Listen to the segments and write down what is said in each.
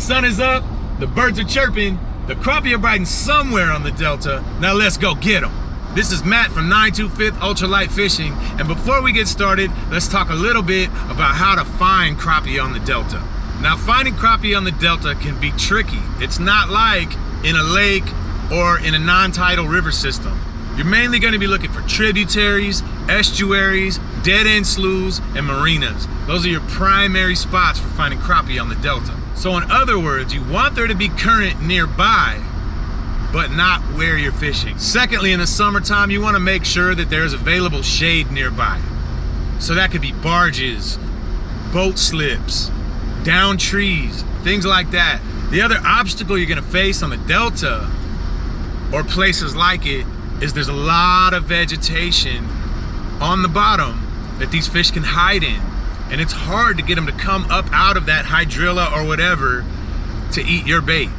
sun is up, the birds are chirping, the crappie are biting somewhere on the delta. Now let's go get them. This is Matt from 925th Ultralight Fishing, and before we get started, let's talk a little bit about how to find crappie on the delta. Now, finding crappie on the delta can be tricky. It's not like in a lake or in a non-tidal river system. You're mainly going to be looking for tributaries, estuaries, dead-end sloughs, and marinas. Those are your primary spots for finding crappie on the delta. So in other words, you want there to be current nearby, but not where you're fishing. Secondly, in the summertime, you want to make sure that there's available shade nearby. So that could be barges, boat slips, down trees, things like that. The other obstacle you're going to face on the delta or places like it is there's a lot of vegetation on the bottom that these fish can hide in, and it's hard to get them to come up out of that hydrilla or whatever to eat your bait.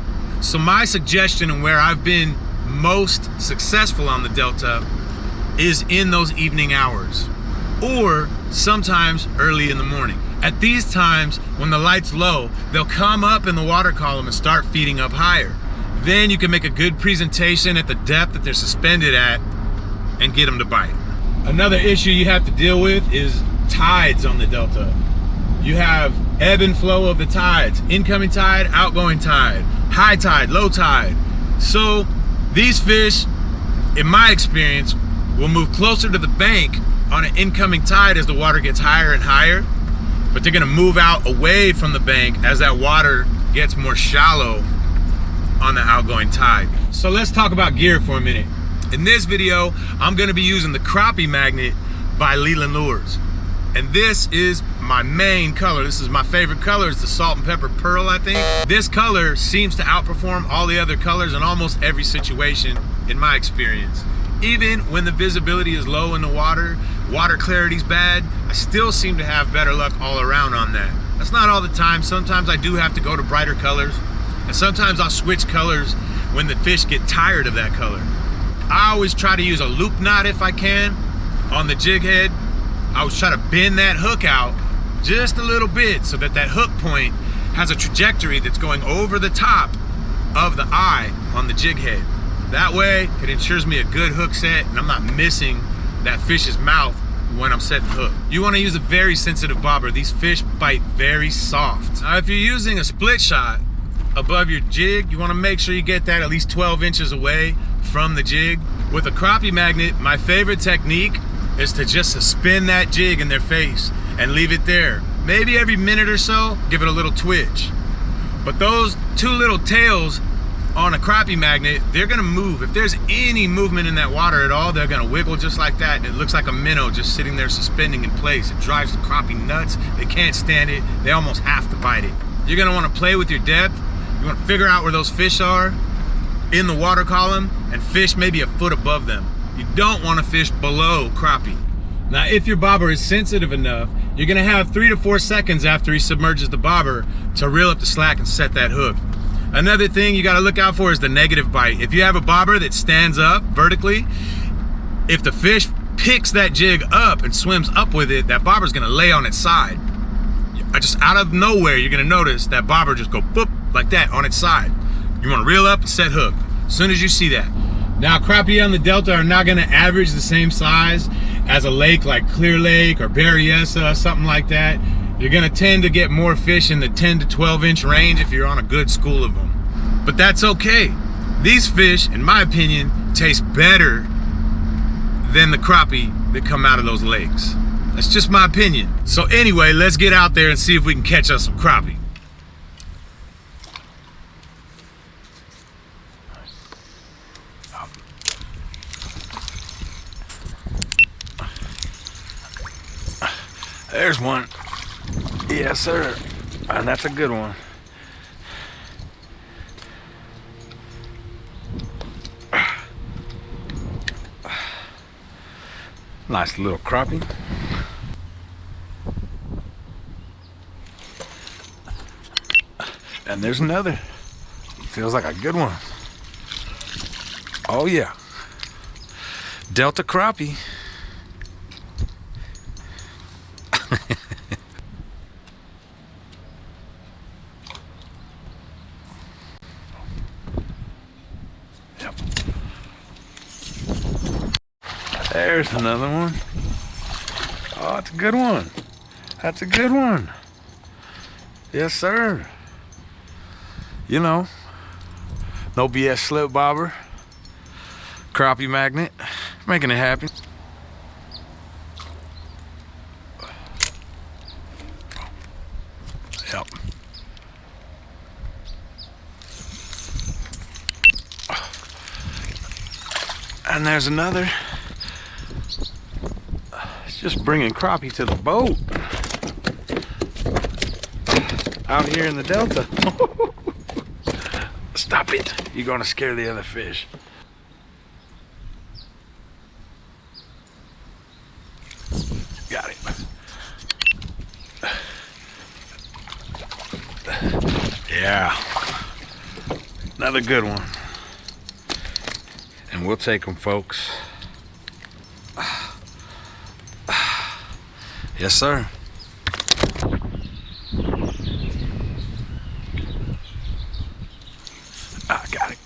So my suggestion, and where I've been most successful on the delta, is in those evening hours or sometimes early in the morning. At these times when the light's low, they'll come up in the water column and start feeding up higher. Then you can make a good presentation at the depth that they're suspended at and get them to bite. Another issue you have to deal with is tides on the delta. You have ebb and flow of the tides, incoming tide, outgoing tide, high tide, low tide. So these fish, in my experience, will move closer to the bank on an incoming tide as the water gets higher and higher, but they're gonna move out away from the bank as that water gets more shallow on the outgoing tide. So let's talk about gear for a minute. In this video, I'm gonna be using the Crappie Magnet by Leland Lures. And this is my main color. This is my favorite color. It's the Salt and Pepper Pearl, I think. This color seems to outperform all the other colors in almost every situation, in my experience. Even when the visibility is low in the water clarity's bad, I still seem to have better luck all around on that. That's not all the time. Sometimes I do have to go to brighter colors, and sometimes I'll switch colors when the fish get tired of that color. I always try to use a loop knot if I can on the jig head. I always try to bend that hook out just a little bit so that that hook point has a trajectory that's going over the top of the eye on the jig head. That way, it ensures me a good hook set and I'm not missing that fish's mouth when I'm setting hook. You want to use a very sensitive bobber. These fish bite very soft. Now, if you're using a split shot above your jig, you want to make sure you get that at least 12 inches away from the jig. With a crappie magnet, my favorite technique is to just suspend that jig in their face and leave it there. Maybe every minute or so, give it a little twitch. But those two little tails on a crappie magnet, they're gonna move. If there's any movement in that water at all, they're gonna wiggle just like that. And it looks like a minnow just sitting there suspending in place. It drives the crappie nuts. They can't stand it. They almost have to bite it. You're gonna wanna play with your depth. You wanna figure out where those fish are in the water column and fish maybe a foot above them. You don't want to fish below crappie. Now, if your bobber is sensitive enough, you're gonna have 3 to 4 seconds after he submerges the bobber to reel up the slack and set that hook. Another thing you gotta look out for is the negative bite. If you have a bobber that stands up vertically, if the fish picks that jig up and swims up with it, that bobber's gonna lay on its side. Just out of nowhere, you're gonna notice that bobber just go boop, like that on its side. You wanna reel up and set hook as soon as you see that. Now, crappie on the delta are not gonna average the same size as a lake like Clear Lake or Berryessa, something like that. You're gonna tend to get more fish in the 10 to 12 inch range if you're on a good school of them. But that's okay. These fish, in my opinion, taste better than the crappie that come out of those lakes. That's just my opinion. So anyway, let's get out there and see if we can catch us some crappie. There's one. Yes, sir. And that's a good one. Nice little crappie. And there's another. Feels like a good one. Oh yeah. Delta crappie. There's another one. Oh, that's a good one. That's a good one. Yes, sir. You know, no BS slip bobber, crappie magnet, making it happen. Yep. And there's another. It's just bringing crappie to the boat out here in the Delta. Stop it. You're gonna scare the other fish. Got it. Yeah. Another good one. And we'll take them, folks. Yes, sir. I got it.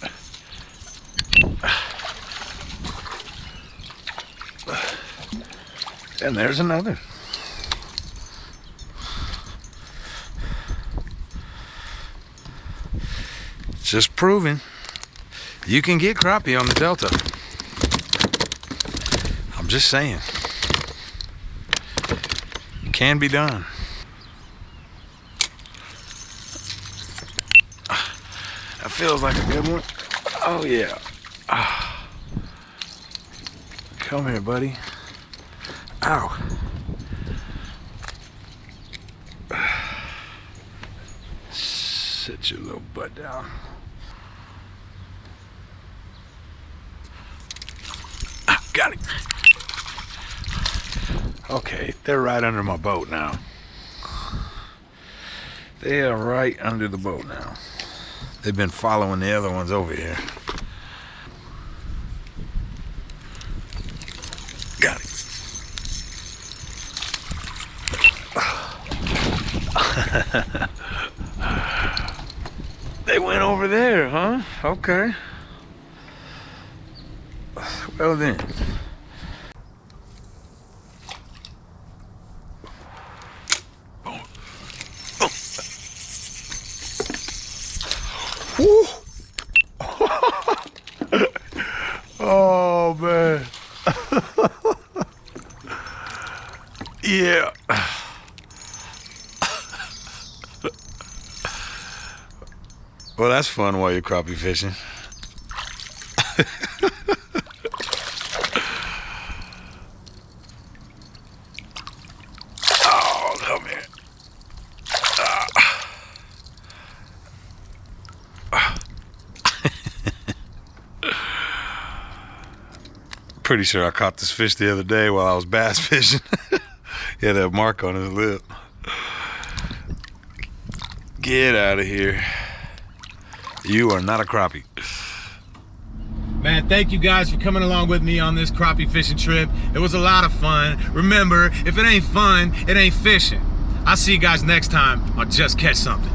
And there's another. Just proving you can get crappie on the Delta. I'm just saying. Can be done. That feels like a good one. Oh yeah. Come here, buddy. Ow. Sit your little butt down. Got it. Okay, they're right under my boat now. They are right under the boat now. They've been following the other ones over here. Got it. They went over there, huh? Okay. Well then. Woo. Oh man. Yeah. Well, that's fun while you're crappie fishing. Oh, come here. Pretty sure I caught this fish the other day while I was bass fishing. He had that mark on his lip. Get out of here. You are not a crappie. Man, thank you guys for coming along with me on this crappie fishing trip. It was a lot of fun. Remember, if it ain't fun, it ain't fishing. I'll see you guys next time on Just Catch Something.